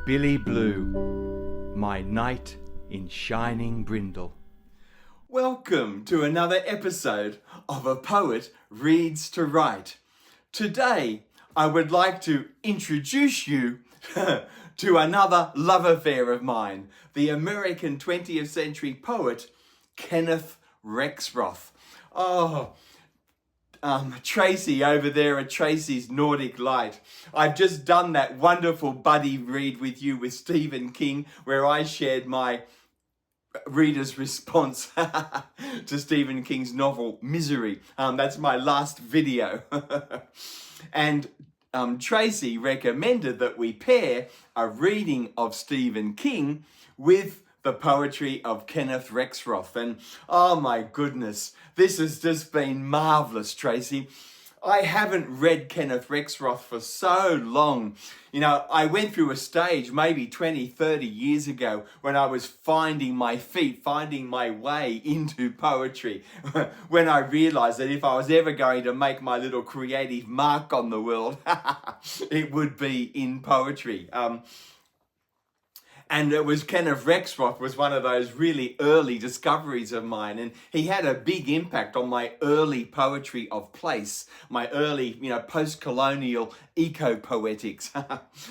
Billy Blue, my knight in shining brindle. Welcome to another episode of A Poet Reads to Write. Today, I would like to introduce you to another love affair of mine, the American 20th century poet, Kenneth Rexroth. Tracy over there at Tracy's Nordic Light. I've just done that wonderful buddy read with you with Stephen King, where I shared my reader's response to Stephen King's novel Misery. That's my last video. And Tracy recommended that we pair a reading of Stephen King with the poetry of Kenneth Rexroth. And oh my goodness, this has just been marvelous, Tracy. I haven't read Kenneth Rexroth for so long. You know, I went through a stage maybe 20, 30 years ago when I was finding my feet, finding my way into poetry. When I realized that if I was ever going to make my little creative mark on the world, it would be in poetry. And it was Kenneth Rexroth was one of those really early discoveries of mine. And he had a big impact on my early poetry of place, my early, post-colonial eco-poetics.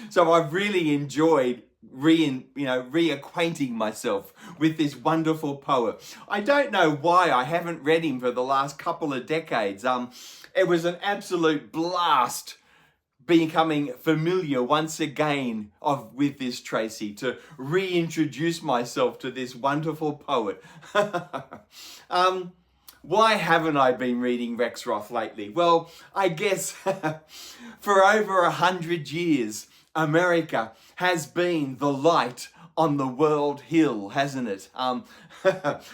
So I've really enjoyed reacquainting myself with this wonderful poet. I don't know why I haven't read him for the last couple of decades. It was an absolute blast becoming familiar once again with this Tracy, to reintroduce myself to this wonderful poet. Why haven't I been reading Rexroth lately? Well, I guess for over 100 years, America has been the light on the world hill, hasn't it?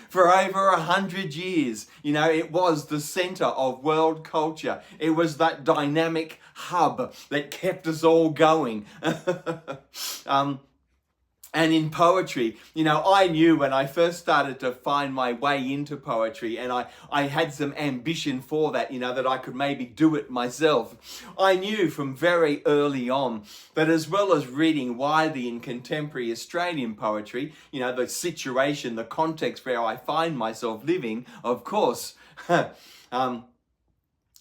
For over 100 years, it was the center of world culture. It was that dynamic hub that kept us all going. And in poetry, I knew when I first started to find my way into poetry, and I had some ambition for that, that I could maybe do it myself. I knew from very early on that as well as reading widely in contemporary Australian poetry, the situation, the context where I find myself living, of course,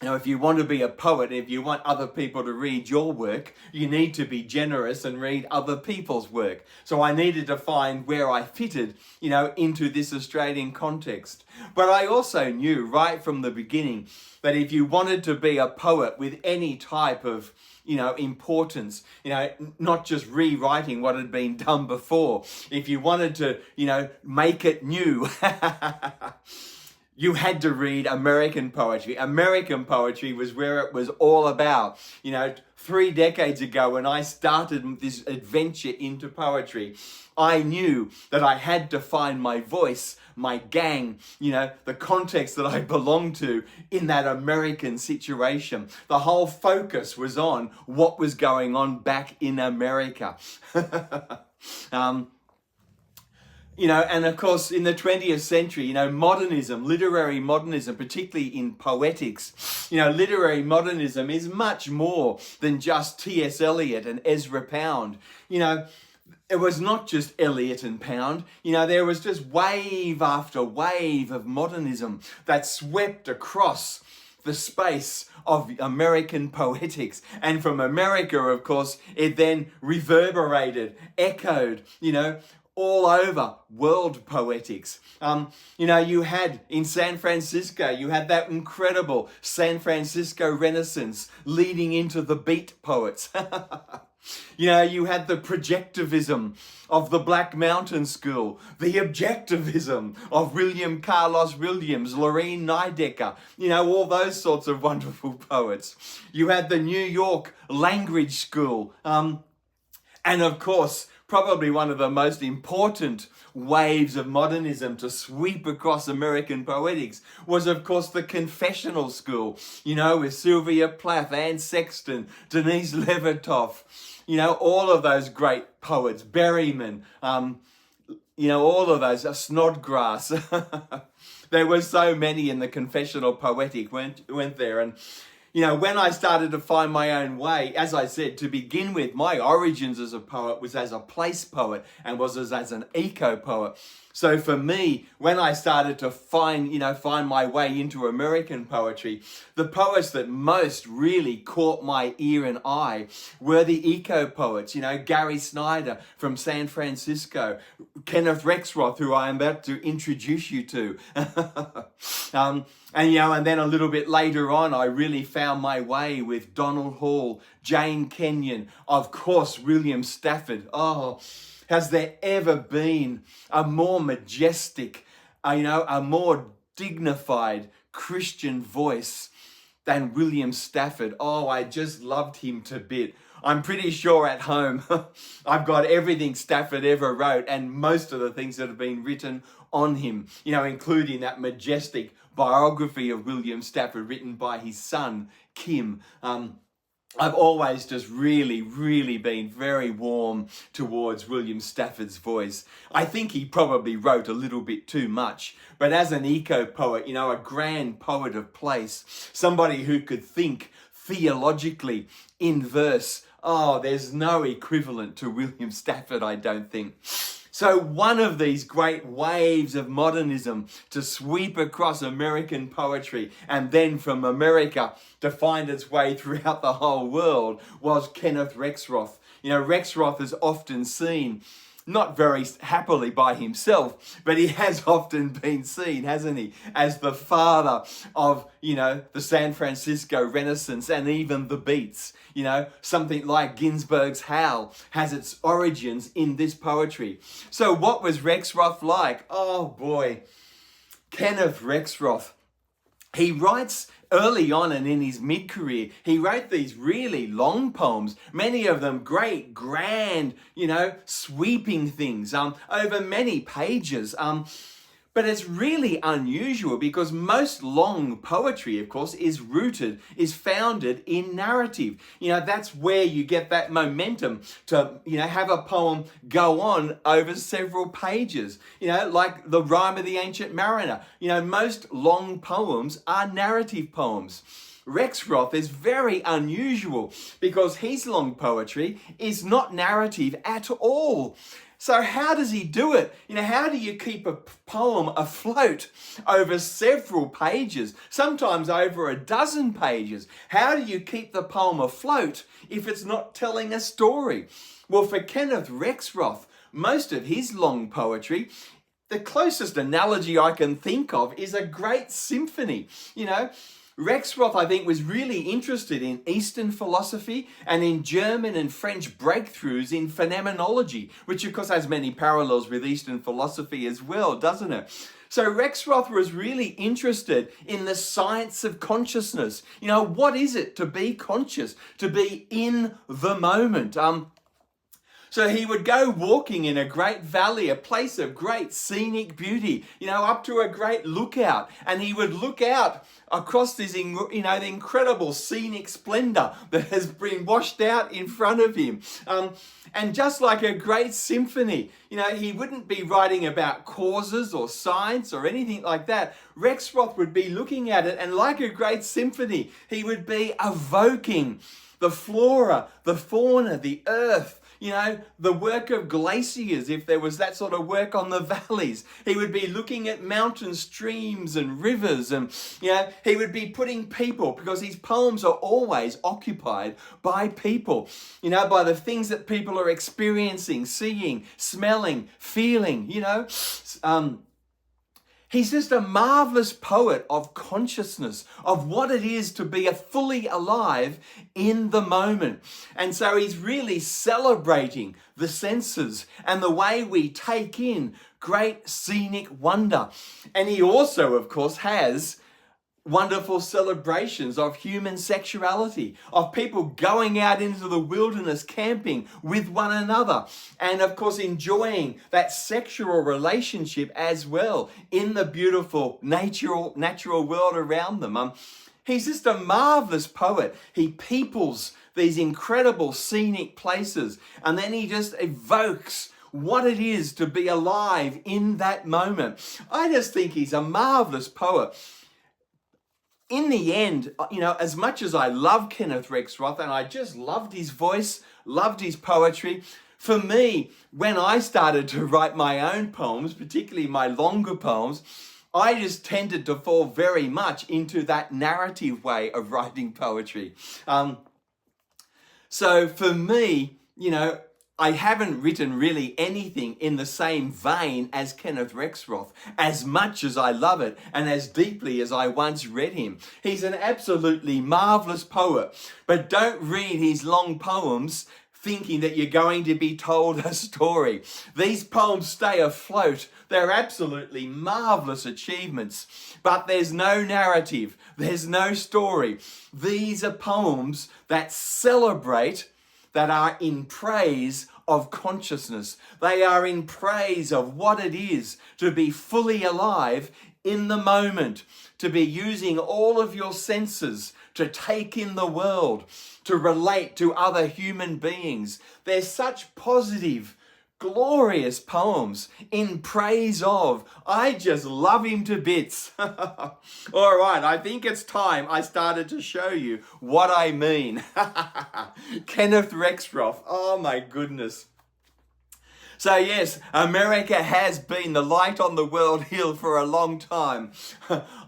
if you want to be a poet, if you want other people to read your work, you need to be generous and read other people's work. So I needed to find where I fitted, into this Australian context. But I also knew right from the beginning that if you wanted to be a poet with any type of importance, not just rewriting what had been done before, if you wanted to, make it new, you had to read American poetry. American poetry was where it was all about. 3 decades ago when I started this adventure into poetry, I knew that I had to find my voice, my gang, the context that I belonged to in that American situation. The whole focus was on what was going on back in America. And of course, in the 20th century, modernism, literary modernism, particularly in poetics, literary modernism is much more than just T.S. Eliot and Ezra Pound. It was not just Eliot and Pound. There was just wave after wave of modernism that swept across the space of American poetics. And from America, of course, it then reverberated, echoed, all over world poetics. You had in San Francisco, you had that incredible San Francisco Renaissance leading into the beat poets. You had the projectivism of the Black Mountain School, the objectivism of William Carlos Williams, Lorene Niedecker, all those sorts of wonderful poets. You had the New York Language School, and of course, probably one of the most important waves of modernism to sweep across American poetics was, of course, the confessional school, with Sylvia Plath, Anne Sexton, Denise Levertov, all of those great poets, Berryman, all of those, Snodgrass. There were so many in the confessional poetic went there. And, when I started to find my own way, as I said, to begin with, my origins as a poet was as a place poet and was as an eco poet. So for me, when I started to find my way into American poetry, the poets that most really caught my ear and eye were the eco poets, Gary Snyder from San Francisco, Kenneth Rexroth, who I am about to introduce you to. And then a little bit later on, I really found my way with Donald Hall, Jane Kenyon, of course, William Stafford. Oh, has there ever been a more majestic, a more dignified Christian voice than William Stafford? Oh, I just loved him to bit. I'm pretty sure at home I've got everything Stafford ever wrote and most of the things that have been written on him, including that majestic biography of William Stafford written by his son, Kim. I've always just really, really been very warm towards William Stafford's voice. I think he probably wrote a little bit too much, but as an eco poet, a grand poet of place, somebody who could think theologically in verse, there's no equivalent to William Stafford, I don't think. So one of these great waves of modernism to sweep across American poetry and then from America to find its way throughout the whole world was Kenneth Rexroth. Rexroth is often seen, not very happily by himself, but he has often been seen, hasn't he, as the father of, the San Francisco Renaissance and even the Beats. Something like Ginsberg's Howl has its origins in this poetry. So what was Rexroth like? Oh boy, Kenneth Rexroth. He writes early on and in his mid-career, he wrote these really long poems, many of them great, grand, sweeping things over many pages. But it's really unusual because most long poetry, of course, is founded in narrative. That's where you get that momentum to, have a poem go on over several pages. Like the Rime of the Ancient Mariner. Most long poems are narrative poems. Rexroth is very unusual because his long poetry is not narrative at all. So how does he do it? How do you keep a poem afloat over several pages, sometimes over a dozen pages? How do you keep the poem afloat if it's not telling a story? Well, for Kenneth Rexroth, most of his long poetry, the closest analogy I can think of is a great symphony. Rexroth, I think, was really interested in Eastern philosophy and in German and French breakthroughs in phenomenology, which of course has many parallels with Eastern philosophy as well, doesn't it? So Rexroth was really interested in the science of consciousness. What is it to be conscious, to be in the moment? So he would go walking in a great valley, a place of great scenic beauty, up to a great lookout. And he would look out across this, the incredible scenic splendor that has been washed out in front of him. And just like a great symphony, he wouldn't be writing about causes or science or anything like that. Rexroth would be looking at it, and like a great symphony, he would be evoking the flora, the fauna, the earth, the work of glaciers, if there was that sort of work on the valleys. He would be looking at mountain streams and rivers, and, he would be putting people, because his poems are always occupied by people, by the things that people are experiencing, seeing, smelling, feeling, He's just a marvelous poet of consciousness, of what it is to be fully alive in the moment. And so he's really celebrating the senses and the way we take in great scenic wonder. And he also, of course, has wonderful celebrations of human sexuality, of people going out into the wilderness camping with one another, and of course enjoying that sexual relationship as well in the beautiful natural world around them. He's just a marvelous poet. He peoples these incredible scenic places, and then he just evokes what it is to be alive in that moment. I just think he's a marvelous poet. In the end, as much as I love Kenneth Rexroth, and I just loved his voice, loved his poetry, for me, when I started to write my own poems, particularly my longer poems, I just tended to fall very much into that narrative way of writing poetry. So for me, I haven't written really anything in the same vein as Kenneth Rexroth, as much as I love it and as deeply as I once read him. He's an absolutely marvelous poet, but don't read his long poems thinking that you're going to be told a story. These poems stay afloat. They're absolutely marvelous achievements, but there's no narrative. There's no story. These are poems that celebrate, that are in praise of consciousness. They are in praise of what it is to be fully alive in the moment, to be using all of your senses to take in the world, to relate to other human beings. They're such positive, glorious poems in praise of. I just love him to bits. All right, I think it's time I started to show you what I mean. Kenneth Rexroth, oh my goodness. So yes, America has been the light on the world hill for a long time.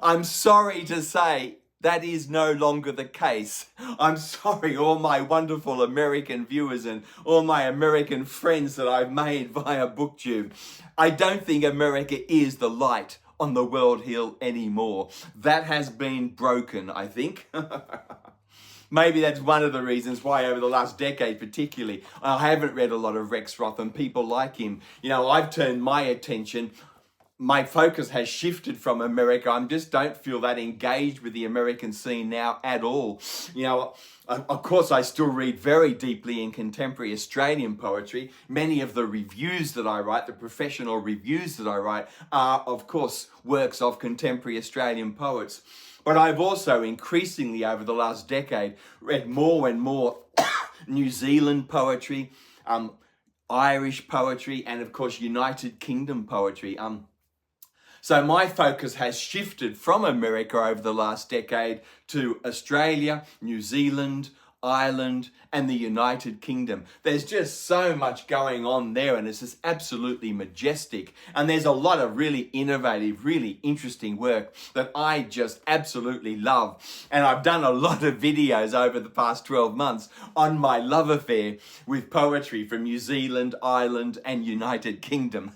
I'm sorry to say that is no longer the case. I'm sorry, all my wonderful American viewers and all my American friends that I've made via BookTube. I don't think America is the light on the world hill anymore. That has been broken, I think. Maybe that's one of the reasons why over the last decade particularly, I haven't read a lot of Rexroth and people like him. I've turned my attention, my focus has shifted from America. I just don't feel that engaged with the American scene now at all. Of course, I still read very deeply in contemporary Australian poetry. Many of the reviews that I write, the professional reviews that I write, are, of course, works of contemporary Australian poets. But I've also increasingly over the last decade read more and more New Zealand poetry, Irish poetry, and of course United Kingdom poetry. So my focus has shifted from America over the last decade to Australia, New Zealand, Ireland, and the United Kingdom. There's just so much going on there, and it's just absolutely majestic. And there's a lot of really innovative, really interesting work that I just absolutely love. And I've done a lot of videos over the past 12 months on my love affair with poetry from New Zealand, Ireland, and United Kingdom.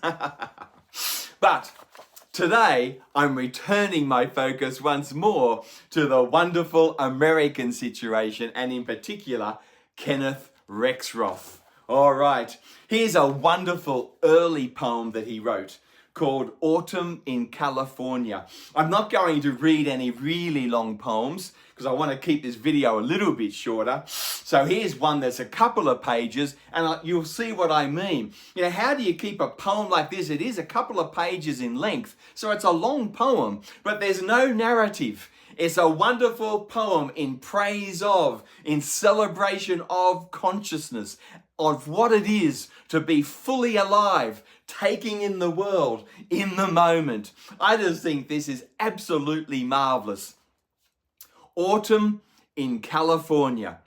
But today, I'm returning my focus once more to the wonderful American situation, and in particular, Kenneth Rexroth. All right, here's a wonderful early poem that he wrote called Autumn in California. I'm not going to read any really long poems because I want to keep this video a little bit shorter. So here's one that's a couple of pages, and you'll see what I mean. How do you keep a poem like this? It is a couple of pages in length, so it's a long poem, but there's no narrative. It's a wonderful poem in praise of, in celebration of consciousness, of what it is to be fully alive, taking in the world, in the moment. I just think this is absolutely marvelous. Autumn in California.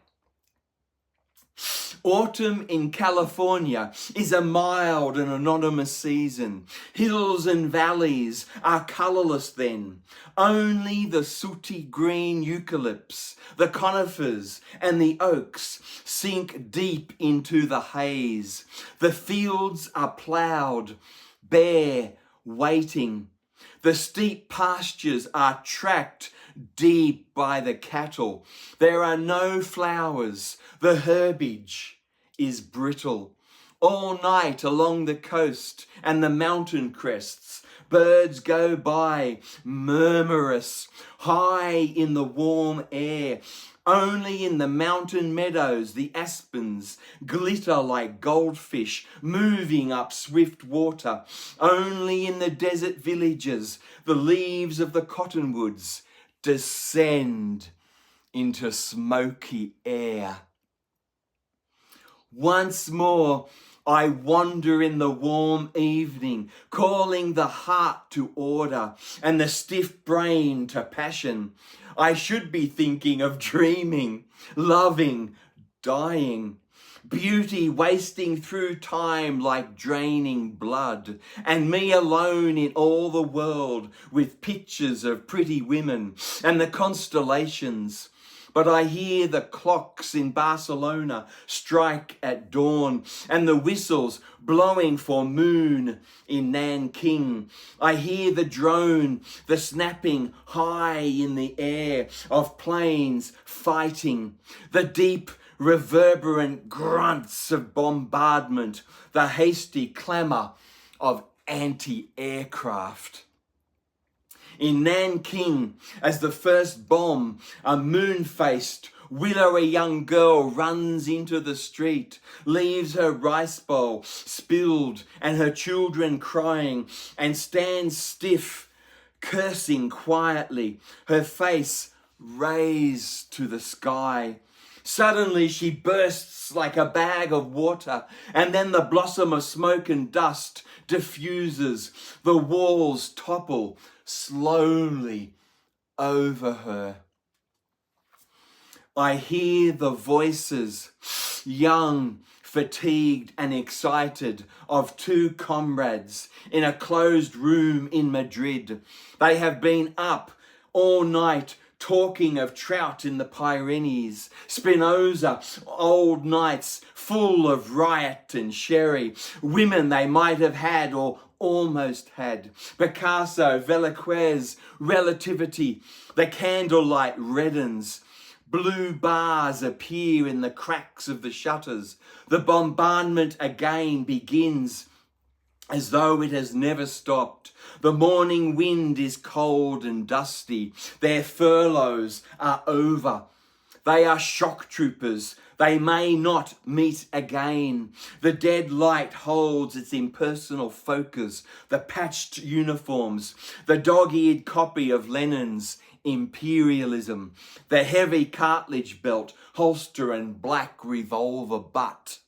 Autumn in California is a mild and anonymous season. Hills and valleys are colourless then. Only the sooty green eucalypts, the conifers and the oaks sink deep into the haze. The fields are ploughed, bare, waiting. The steep pastures are tracked deep by the cattle. There are no flowers. The herbage is brittle. All night along the coast and the mountain crests, Birds go by, murmurous, high in the warm air. Only in the mountain meadows the aspens glitter like goldfish moving up swift water. Only in the desert villages the leaves of the cottonwoods descend into smoky air. Once more I wander in the warm evening, calling the heart to order and the stiff brain to passion. I should be thinking of dreaming, loving, dying, beauty wasting through time like draining blood, and me alone in all the world with pictures of pretty women and the constellations. But I hear the clocks in Barcelona strike at dawn and the whistles blowing for moon in Nanking. I hear the drone, the snapping high in the air of planes fighting, the deep reverberant grunts of bombardment, the hasty clamour of anti-aircraft. In Nanking, as the first bomb, a moon-faced, willowy young girl runs into the street, leaves her rice bowl spilled and her children crying, and stands stiff, cursing quietly, her face raised to the sky. Suddenly she bursts like a bag of water, and then the blossom of smoke and dust diffuses. The walls topple slowly over her. I hear the voices, young, fatigued and excited, of two comrades in a closed room in Madrid. They have been up all night talking of trout in the Pyrenees, Spinoza, old nights full of riot and sherry, women they might have had or almost had, Picasso, Velázquez, relativity, the candlelight reddens, blue bars appear in the cracks of the shutters, the bombardment again begins as though it has never stopped. The morning wind is cold and dusty. Their furloughs are over. They are shock troopers. They may not meet again. The dead light holds its impersonal focus, the patched uniforms, the dog-eared copy of Lenin's imperialism, the heavy cartilage belt, holster and black revolver butt.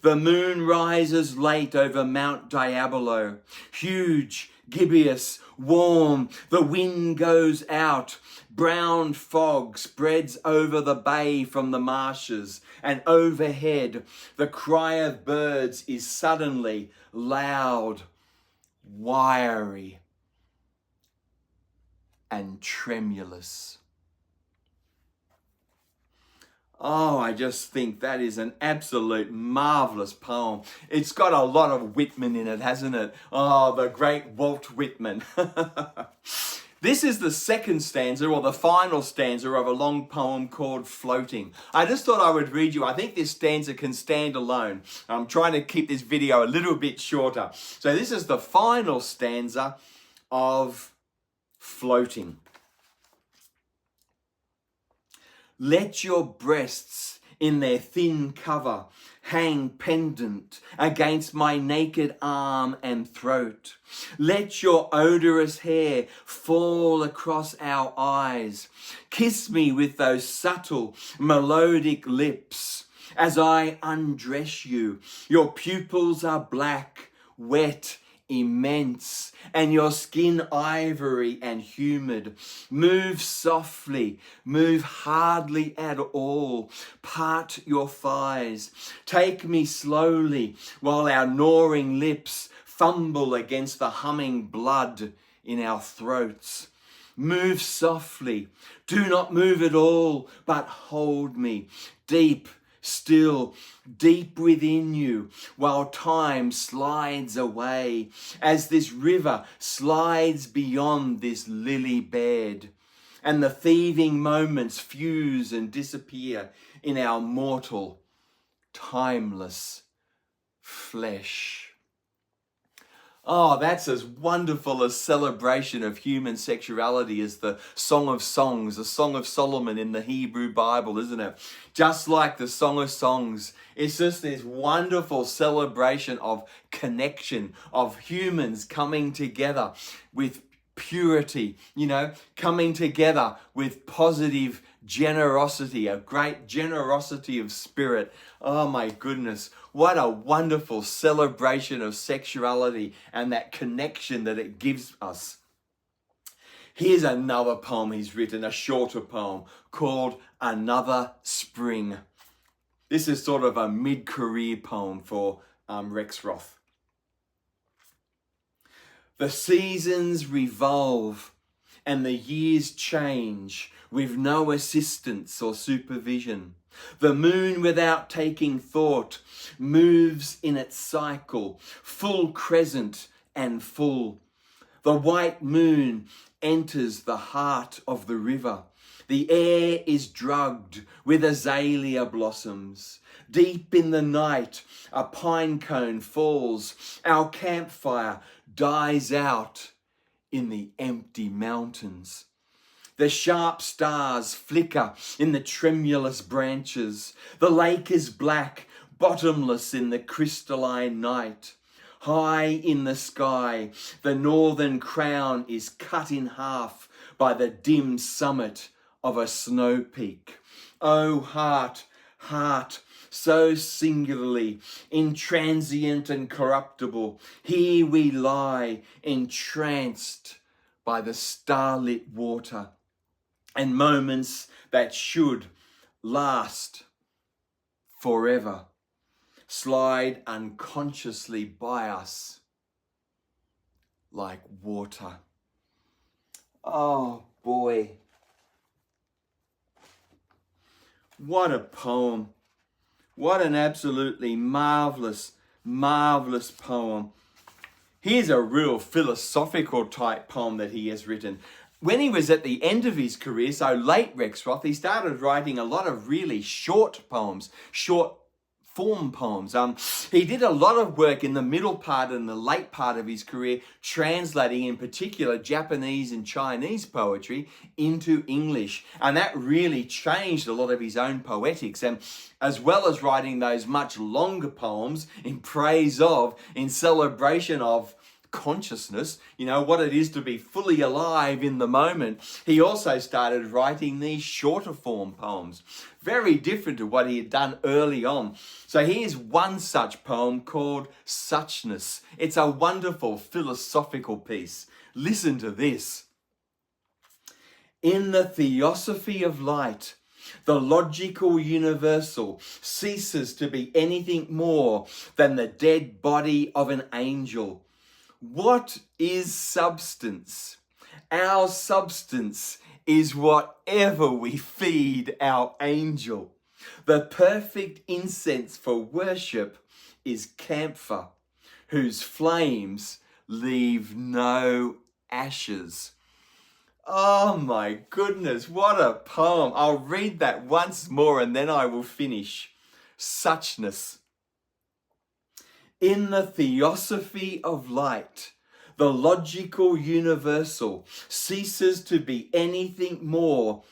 The moon rises late over Mount Diabolo, huge, gibbous, warm. The wind goes out. Brown fog spreads over the bay from the marshes, and overhead the cry of birds is suddenly loud, wiry, and tremulous. Oh, I just think that is an absolute marvellous poem. It's got a lot of Whitman in it, hasn't it? Oh, the great Walt Whitman. This is the second stanza, or the final stanza, of a long poem called Floating. I just thought I would read you. I think this stanza can stand alone. I'm trying to keep this video a little bit shorter. So this is the final stanza of Floating. Let your breasts in their thin cover hang pendant against my naked arm and throat. Let your odorous hair fall across our eyes. Kiss me with those subtle, melodic lips as I undress you. Your pupils are black, wet, immense, and your skin ivory and humid. Move softly, move hardly at all. Part your thighs. Take me slowly while our gnawing lips fumble against the humming blood in our throats. Move softly. Do not move at all, but hold me deep, still, deep within you, while time slides away, as this river slides beyond this lily bed, and the thieving moments fuse and disappear in our mortal, timeless flesh. Oh, that's as wonderful a celebration of human sexuality as the Song of Songs, the Song of Solomon in the Hebrew Bible, isn't it? Just like the Song of Songs, it's just this wonderful celebration of connection, of humans coming together with purity, coming together with positive generosity, a great generosity of spirit. Oh my goodness, what a wonderful celebration of sexuality and that connection that it gives us. Here's another poem he's written, a shorter poem called Another Spring. This is sort of a mid-career poem for Rexroth. The seasons revolve and the years change with no assistance or supervision. The moon, without taking thought, moves in its cycle, full crescent and full. The white moon enters the heart of the river. The air is drugged with azalea blossoms. Deep in the night, a pine cone falls. Our campfire dies out in the empty mountains. The sharp stars flicker in the tremulous branches. The lake is black, bottomless in the crystalline night. High in the sky, the northern crown is cut in half by the dim summit of a snow peak. Oh, heart, heart, so singularly intransient and corruptible, here we lie entranced by the starlit water, and moments that should last forever slide unconsciously by us like water. Oh boy. What a poem. What an absolutely marvelous, marvelous poem. Here's a real philosophical type poem that he has written. When he was at the end of his career, so late Rexroth, he started writing a lot of really short poems, short form poems. He did a lot of work in the middle part and the late part of his career, translating in particular Japanese and Chinese poetry into English. And that really changed a lot of his own poetics. And as well as writing those much longer poems in praise of, in celebration of consciousness, what it is to be fully alive in the moment, he also started writing these shorter form poems, very different to what he had done early on. So here's one such poem called Suchness. It's a wonderful philosophical piece. Listen to this. In the theosophy of light, the logical universal ceases to be anything more than the dead body of an angel. What is substance? Our substance is whatever we feed our angel. The perfect incense for worship is camphor, whose flames leave no ashes. Oh my goodness, what a poem. I'll read that once more and then I will finish. Suchness. In the theosophy of light, the logical universal ceases to be anything more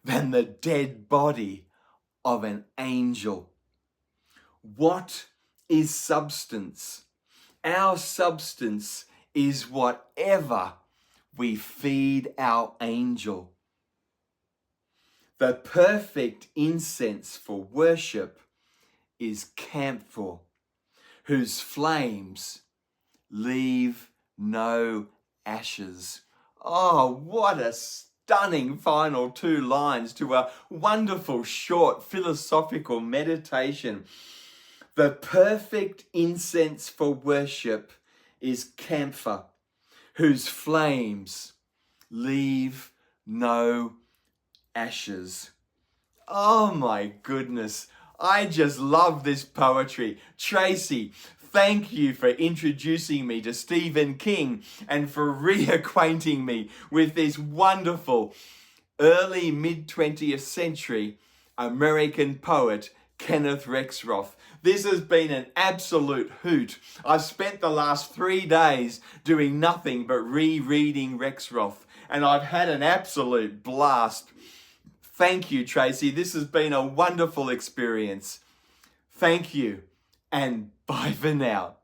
than the dead body of an angel. What is substance? Our substance is whatever we feed our angel. The perfect incense for worship is camphor, whose flames leave no ashes. Oh, what a stunning final two lines to a wonderful short philosophical meditation. The perfect incense for worship is camphor, whose flames leave no ashes. Oh my goodness. I just love this poetry. Tracy, thank you for introducing me to Stephen King and for reacquainting me with this wonderful early mid-20th century American poet, Kenneth Rexroth. This has been an absolute hoot. I've spent the last 3 days doing nothing but rereading Rexroth, and I've had an absolute blast. Thank you, Tracy. This has been a wonderful experience. Thank you, and bye for now.